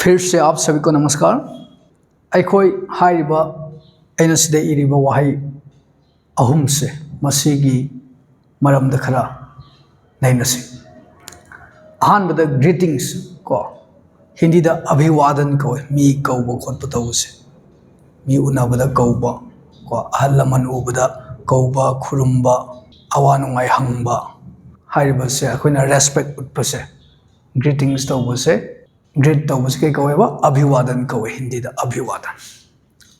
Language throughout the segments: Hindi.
फिर से आप सभी को नमस्कार। अखोई हाइरिबा अैना सिदा इरिबा वाहै अहुम से मसीगी मरमद खरा नैनसी। अहानबदा ग्रीटिंग्स को हिंदी दा अभिवादन को मी कौब खोटप तौबसे मी उनबदा कौब को अहल लमन उबदा कौब खुरुम्बा अवा नुंगाई हंगबा हाइरिबसे अखोइना रेस्पेक्ट उटपसे ग्रीटिंग्स तौबसे ग्रीट तौबसे के कौबा अभिवादन कौवे हिंदी दा अभिवादन।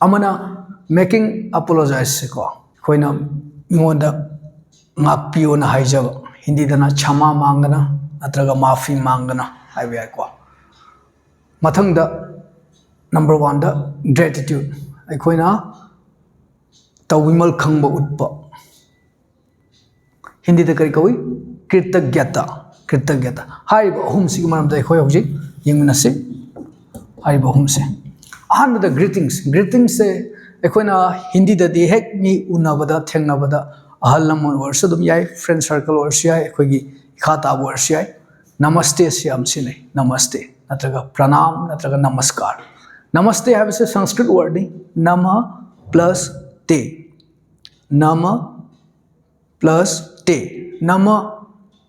अमना मेकिंग अपोलोजाइज से को अखोइना मिंगोंदा ngapiyo na haijaba हिंदी दना क्षमा मांगना नत्रगा माफी मांगना हाइबे को मथंग दा नंबर 1 दा ग्रेटिट्यूड अखोइना तौविमल खंगबा उटपा हिंदी दा करी कौई कृतज्ञता। कृतज्ञता हाइबा अहुम सिगी मरमदा अखोइ हौजिक यंगनसे हाइबा अहुम से अहानबदा ग्रीटिंग्स। ग्रीटिंग्स से अखोइना हिंदी दा दि हेक मी उनबदा थेंगनबदा अहल लमन वर्ष दुम याय फ्रेंड सर्कल वर्ष याय अखोइगी इखा ताब वर्ष याय नमस्ते से हम सिने नमस्ते नत्रगा प्रणाम नत्रगा नमस्कार। नमस्ते हाइबसे संस्कृत वर्ड नि नम प्लस ते नम प्लस ते नम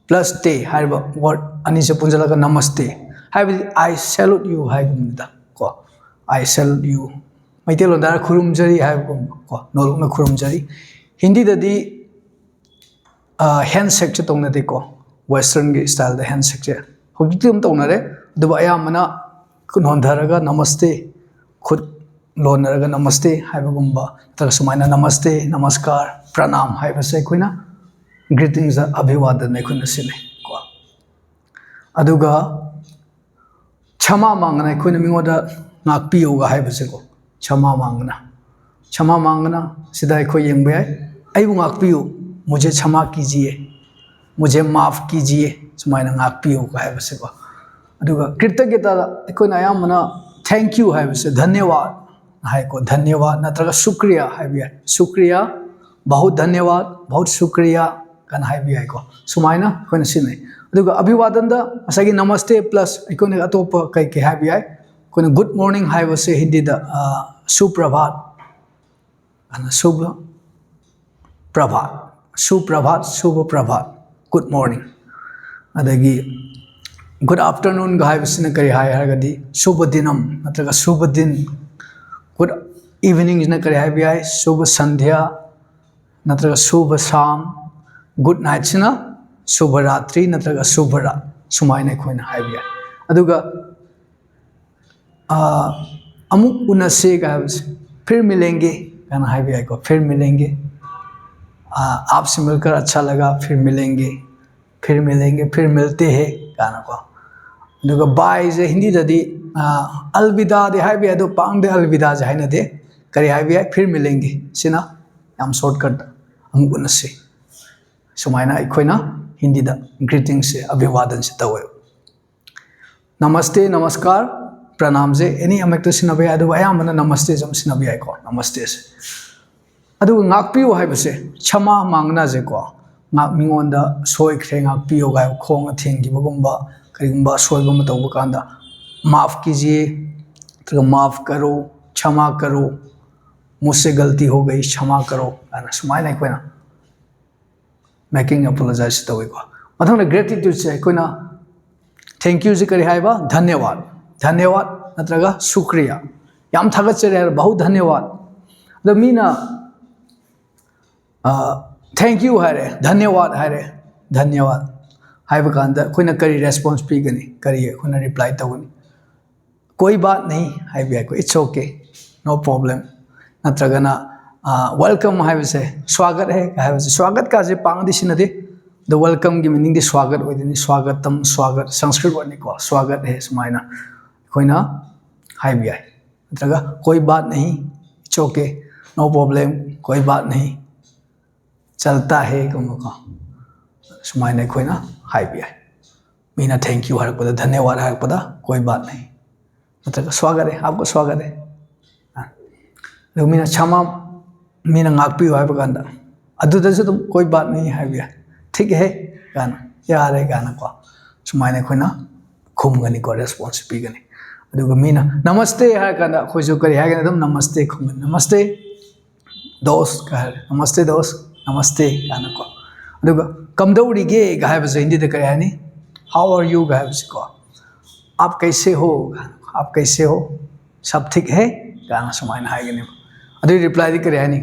प्लस ते हाइबा वर्ड अनि से पुंजलगा नमस्ते हाइबदि आई सैल्यूट यू हाइगुमदा को आई सैल्यूट यू मैतेलो दार खुरुमजरी हाइबुम को नोलुना खुरुमजरी। हिंदी ददी हैंडशेक चे तौनदे को वेस्टर्न के स्टाइल द हैंडशेक चे होजिति हम तौनरे दुबा अयामना नोंधरगा नमस्ते खुद लोनरगा नमस्ते हाइबगुम्बा तक सुमाइना नमस्ते नमस्कार प्रणाम हाइबसे कोइना ग्रीटिंग्स अभिवादन अखुन सिने को अदुगा क्षमा मांगना अखुन मिंगोदा नाकपियोगा हाइबसे को क्षमा मांगना सिदा अखो येंबे याय अइबु नाकपियो मुझे क्षमा कीजिए मुझे माफ कीजिए सुमाइना नाकपियोगा हाइबसे को अदुगा कृतज्ञता अखोइना अयामना थैंक यू हाइबसे धन्यवाद हाइको धन्यवाद नत्रगा शुक्रिया हाइबे शुक्रिया बहुत धन्यवाद बहुत शुक्रिया कन हाइबे यायको सुमाइना अखोइना सिने। अदुगा अभिवादन दा असागी नमस्ते प्लस अखोइना अतोप कै के हाइबे याय कोइना गुड मॉर्निंग हाइबसे हिंदी दा सुप्रभात अना शुभ प्रभात सुप्रभात शुभ प्रभात गुड मॉर्निंग अदगी गुड आफ्टरनून हाइबसिना करी हाय हरगदी शुभ दिनम नत्रगा शुभ दिन गुड इवनिंग ना करी हाइबे याय शुभ संध्या नत्रगा शुभ शाम गुड नाइट सिना शुभ रात्रि नत्रगा शुभ रात सुमाइना खोइना हाइबे याय। अदुगा अमुक उनसे फिर मिलेंगे कहना हाइबे याय को फिर मिलेंगे आपसे मिलकर अच्छा लगा फिर मिलेंगे फिर मिलते हैं कहना को। अदुगा बाय जे हिंदी ददी अलविदा दे हाइबे याय दो पांग दे अलविदा जे हाइना दे करी हाइबे याय फिर मिलेंगे सिना याम शॉर्टकट अमुक उनसे सुमाइना अखोइना हिंदी दा ग्रीटिंग से अभिवादन से तवे। नमस्ते नमस्कार प्रणाम जे एनी अमेक्ट सिनबे याय दो अयामना नमस्ते जम सिनबे याय को नमस्ते से अदु नाकपियो हाइबसे क्षमा मांगना जे को नाक मिंगोंदा सोइख्रे नाकपियो गाय खोंग थेंगिबगुम्बा करिगुम्बा सोइबम तौब कांदा माफ कीजिए तो माफ करो क्षमा करो मुझसे गलती हो गई क्षमा करो अना सुमाइना कोइना मेकिंग अपोलोजाइज तवे को। मथंग ग्रेटिट्यूड से कोइना थैंक यू जे करी हाइबा धन्यवाद धन्यवाद नत्रगा शुक्रिया याम थागचरे बहुत धन्यवाद द मीना थैंक यू हारे धन्यवाद हारे धन्यवाद हाइबा कांदा कोइना करी रेस्पॉन्स पीगनी करी कोइना रिप्लाई तवनी कोई बात नहीं हाइबे को इट्स ओके नो प्रॉब्लम नत्रगना वेलकम हाइबसे स्वागत है हाइबसे स्वागत का जे पांगदि सिनदे द वेलकम की मीनिंग दि स्वागत होइदिनी स्वागतम स्वागत संस्कृत वर्ड नि को स्वागत है सुमाइना कोइना हाइबे याय नत्रगा कोई बात नहीं इट्स ओके नो प्रॉब्लम कोई बात नहीं चलता है गुमका सुमाइना कोइना हाइबे याय मीना थैंक यू हरपदा धन्यवाद हरपदा कोई बात नहीं नत्रगा स्वागत है आपको स्वागत है। मीना क्षमा मीना नाकपियो हाइबा कांदा अदुदसु तुम कोई बात नहीं हाइबे याय ठीक है गाना यारे गाना को सुमाइना कोइना खुमगनी को रेस्पॉन्स पीगनी अदुगा मीना नमस्ते है काना खोजो करी है एकदम नमस्ते खुम नमस्ते दोस्त का नमस्ते दोस्त नमस्ते काना को अदुगा कमदौरीगे गाय बजे हिंदी दे करे यानी हाउ आर यू गाय बजे को आप कैसे हो आप कैसे हो सब ठीक है गाना सुमाइन है गने अदु रिप्लाई दी करे यानी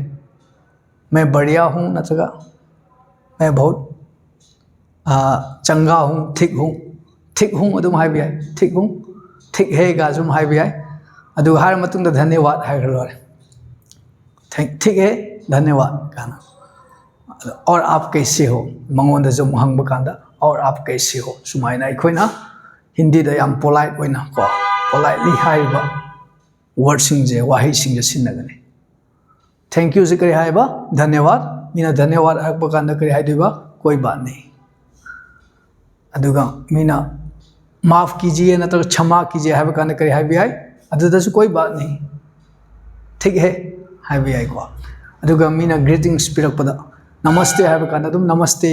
मैं बढ़िया हूँ नतगा मैं बहुत चंगा हूँ ठीक हूँ अदुम हाई भी है ठीक है गाजुम हाई भी है अदु हार मतुंग धन्यवाद है लोरे ठीक है धन्यवाद गाना और आप कैसे हो मंगोंद जो हंग कांदा और आप कैसे हो सुमाइना अखोइना हिंदी दा याम पोलाइट ओइना को पोलाइटली हाइबा वर्ड सिंजे वाही सिंजे सिनगने थैंक यू से करे हाइबा धन्यवाद मीना धन्यवाद अरप कांदा करे हाइदिबा कोई बात नहीं अदुगा मीना माफ़ कीजिए न तो क्षमा कीजिए है कान करे है भी है अदुदसु कोई बात नहीं ठीक है भी है को अदुगा मीना ग्रीटिंग्स पिरकपदा नमस्ते है कान तुम नमस्ते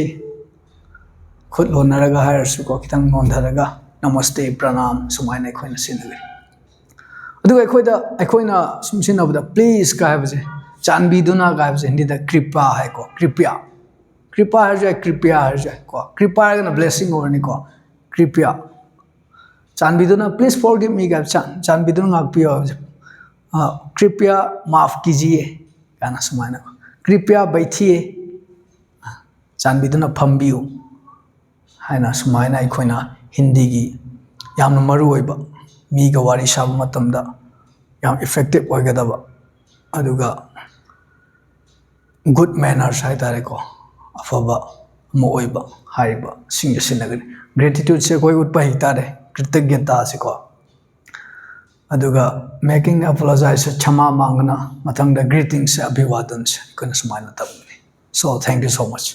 खुद लोनरगा है को खितंग नोंधरगा नमस्ते प्रणाम सुमाइना खोइन सिनगे अदुगा अखोइना सुमसिनबदा प्लीज का है बजे चांबीदुना का है बजे हिंदी दा कृपा है को कृपा है जाए कृपया है जाए को कृपा है ब्लेसिंग और नहीं को कृपया चांबीदुना प्लीज फॉरगिव मी गाइस चांबीदुना ngakpiyo कृपया माफ कीजिए गाना सुमाइना कृपया बैठिए चांबीदुना फंबियो हाइना सुमाइना अखोइना हिंदी की यामना मरु ओइबा मी गा वारी साब मतमदा याम इफेक्टिव ओइगदबा अदुगा गुड मैनर्स हाइ तारे को अफबा मो ओइबा हाइबा सिंग सिनगनि ग्रेटिट्यूड से कोई उत्पा ही तारे कृतज्ञता से को अदुगा मेकिंग अपोलोजाइज से क्षमा मांगना मतंग द ग्रीटिंग से अभिवादन से कन सुमाइना तब so thank you so much